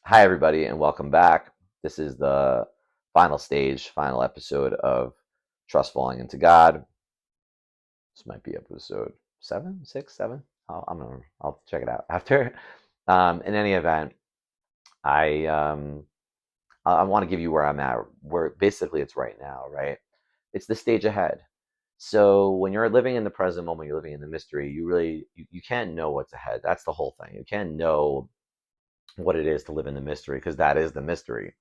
Hi, everybody, and welcome back. This is the final episode of Trust Falling into God. This might be episode seven, six, seven. I'm gonna, I'll check it out after. In any event, I I want to give you where I'm at. Where basically it's right now, right? It's the stage ahead. So when you're living in the present moment, you're living in the mystery. You can't know what's ahead. That's the whole thing. You can't know what it is to live in the mystery because that is the mystery.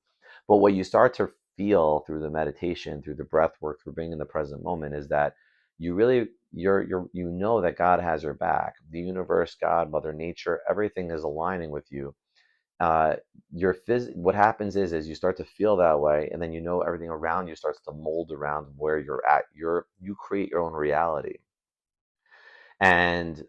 But what you start to feel through the meditation, through the breath work, through being in the present moment is that you know that God has your back. The universe, God, Mother Nature, everything is aligning with you. Uh, what happens is you start to feel that way, and then you know everything around you starts to mold around where you're at. You create your own reality. And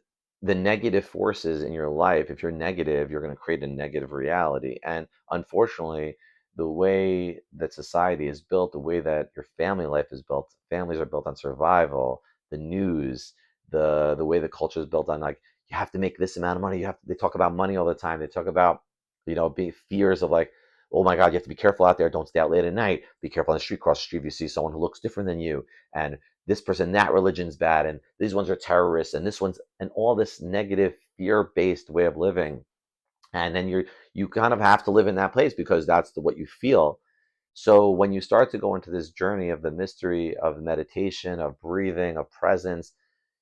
the negative forces in your life, if you're negative, you're going to create a negative reality. And unfortunately, the way that society is built, the way that your family life is built, families are built on survival, the news, the way the culture is built on, like, you have to make this amount of money. They talk about money all the time. They talk about, being fears of, like, oh my God, you have to be careful out there. Don't stay out late at night. Be careful on the street, cross the street if you see someone who looks different than you. And this person, that religion's bad, and these ones are terrorists, and this one's, and all this negative fear-based way of living. And then you kind of have to live in that place because that's what you feel. So when you start to go into this journey of the mystery of meditation, of breathing, of presence,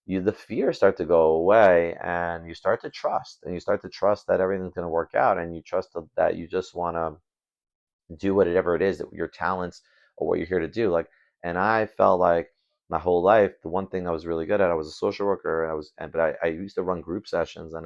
the fears start to go away, and you start to trust that everything's going to work out, and you trust that you just want to do whatever it is that your talents or what you're here to do. Like, and I felt like my whole life, the one thing I was really good at, I was a social worker, and I used to run group sessions, and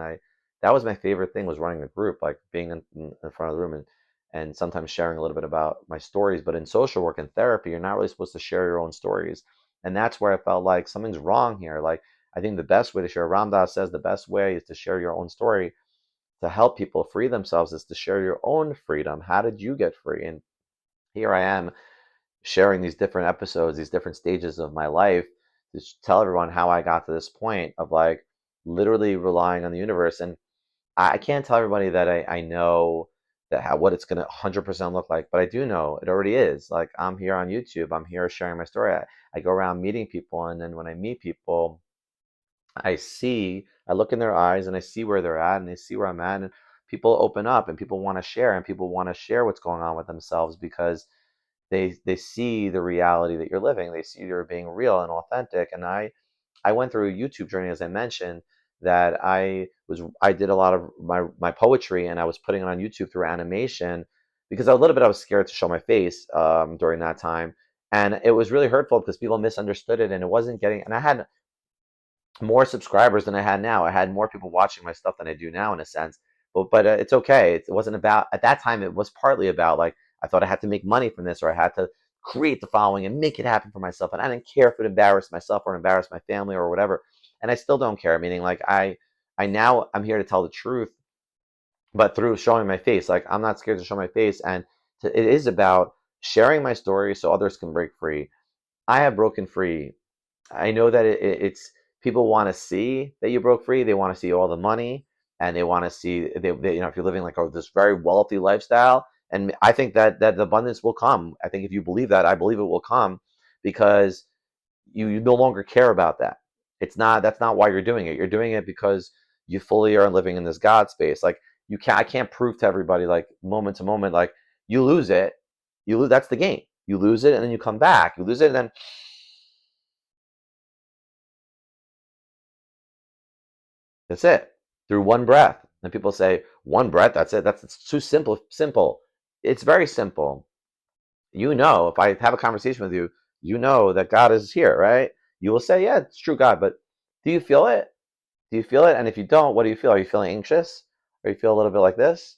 that was my favorite thing, was running a group, like being in front of the room, and sometimes sharing a little bit about my stories. But in social work and therapy, you're not really supposed to share your own stories. And that's where I felt like something's wrong here. Like, I think the best way to share, Ram Dass says the best way is to share your own story, to help people free themselves, is to share your own freedom. How did you get free? And here I am sharing these different episodes, these different stages of my life, to tell everyone how I got to this point of, like, literally relying on the universe. And I can't tell everybody that I know that what it's going to 100% look like, but I do know it already is. Like, I'm here on YouTube, I'm here sharing my story. I go around meeting people, and then when I meet people, I look in their eyes and I see where they're at, and they see where I'm at, and people open up, and people want to share, and people want to share what's going on with themselves because they see the reality that you're living. They see you're being real and authentic. And I went through a YouTube journey, as I mentioned, that I did a lot of my poetry, and I was putting it on YouTube through animation because I was scared to show my face during that time. And it was really hurtful because people misunderstood it, and it wasn't getting, and I had more subscribers than I had now. I had more people watching my stuff than I do now, in a sense. But it's okay. It wasn't about, at that time. It was partly about, like, I thought I had to make money from this, or I had to create the following and make it happen for myself, and I didn't care if it embarrassed myself or embarrassed my family or whatever. And I still don't care. Meaning, like, I'm here to tell the truth, but through showing my face. Like, I'm not scared to show my face, and it is about sharing my story so others can break free. I have broken free. I know that it's, people want to see that you broke free. They want to see all the money, and they want to see, if you're living like, this very wealthy lifestyle. And I think that the abundance will come. I think if you believe that, I believe it will come, because you no longer care about that. That's not why you're doing it. You're doing it because you fully are living in this God space. Like, I can't prove to everybody, like, moment to moment, like, you lose it, that's the game. You lose it, and then you come back. You lose it, and then that's it. Through one breath. And people say, one breath, that's it. It's too simple. Simple. It's very simple. If I have a conversation with you, you know that God is here, right? You will say, yeah, it's true, God. But do you feel it? Do you feel it? And if you don't, what do you feel? Are you feeling anxious? Or you feel a little bit like this?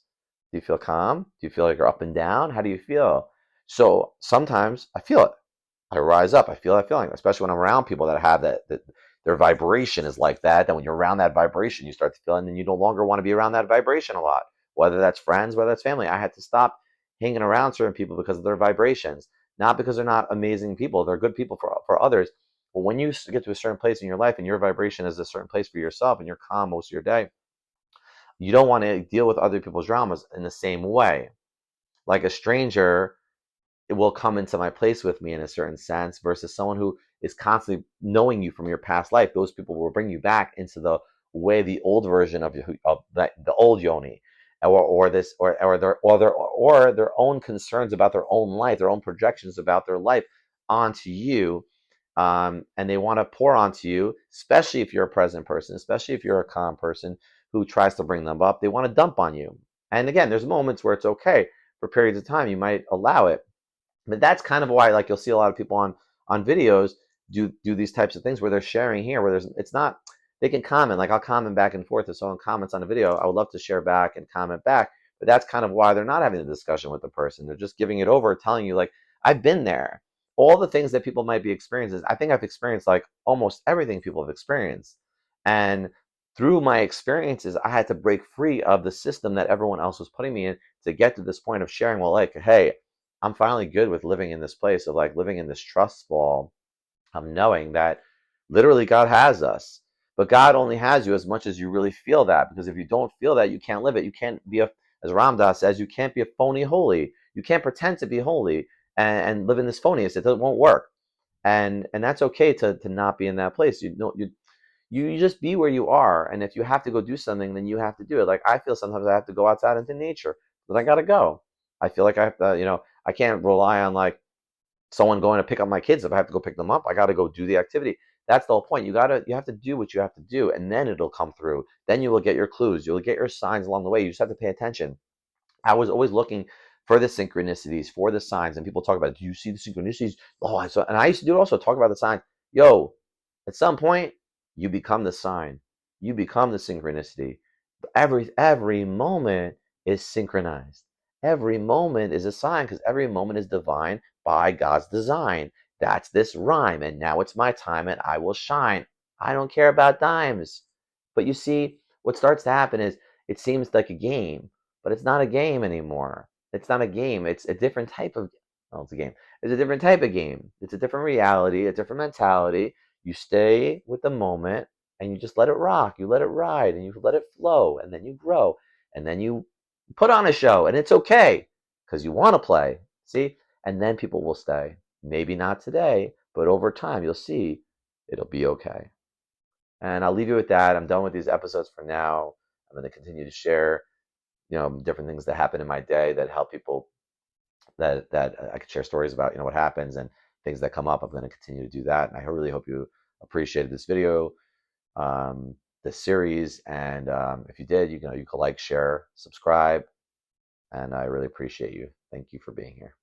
Do you feel calm? Do you feel like you're up and down? How do you feel? So sometimes I feel it. I rise up. I feel that feeling, especially when I'm around people that have that their vibration is like that. Then when you're around that vibration, you start to feel it, and then you no longer want to be around that vibration a lot, whether that's friends, whether that's family. I had to stop hanging around certain people because of their vibrations, not because they're not amazing people. They're good people for others. But when you get to a certain place in your life, and your vibration is a certain place for yourself, and you're calm most of your day, you don't want to deal with other people's dramas in the same way. Like a stranger, it will come into my place with me in a certain sense, versus someone who is constantly knowing you from your past life. Those people will bring you back into the way, the old version of you, of that, the old Yoni, or this, or their own concerns about their own life, their own projections about their life onto you, and they want to pour onto you, especially if you're a present person, especially if you're a calm person who tries to bring them up. They want to dump on you. And again, there's moments where it's okay. For periods of time, you might allow it, but that's kind of why, like, you'll see a lot of people on videos do these types of things where they're sharing here, where there's, it's not, they can comment, like I'll comment back and forth if someone comments on a video. I would love to share back and comment back, but that's kind of why they're not having a discussion with the person. They're just giving it over, telling you, like, I've been there. All the things that people might be experiencing, I think I've experienced like almost everything people have experienced. And through my experiences, I had to break free of the system that everyone else was putting me in to get to this point of sharing, well, like, hey, I'm finally good with living in this place of like living in this trust fall of knowing that literally God has us. But God only has you as much as you really feel that. Because if you don't feel that, you can't live it. You can't be a, as Ramdas says, you can't be a phony holy. You can't pretend to be holy and live in this phoniness. It won't work. And that's okay to not be in that place. You know, you just be where you are. And if you have to go do something, then you have to do it. Like I feel sometimes I have to go outside into nature, but I gotta go. I feel like I have to, I can't rely on like someone going to pick up my kids. If I have to go pick them up, I gotta go do the activity. That's the whole point. You have to do what you have to do, and then it'll come through. Then you will get your clues. You'll get your signs along the way. You just have to pay attention. I was always looking for the synchronicities, for the signs, and people talk about, do you see the synchronicities? Oh, I saw, and I used to do it also, talk about the sign. Yo, at some point, you become the sign. You become the synchronicity. Every moment is synchronized. Every moment is a sign because every moment is divine by God's design. That's this rhyme, and now it's my time, and I will shine. I don't care about dimes. But you see, what starts to happen is it seems like a game, but it's not a game anymore. It's not a game. It's a different type of, well, it's a game. It's a different type of game. It's a different reality, a different mentality. You stay with the moment and you just let it rock. You let it ride and you let it flow, and then you grow, and then you put on a show, and it's okay because you want to play. See? And then people will stay. Maybe not today, but over time you'll see it'll be okay. And I'll leave you with that. I'm done with these episodes for now. I'm going to continue to share, different things that happen in my day that help people, that I could share stories about, what happens and things that come up. I'm going to continue to do that. And I really hope you appreciated this video, this series. And if you did, you could like, share, subscribe, and I really appreciate you. Thank you for being here.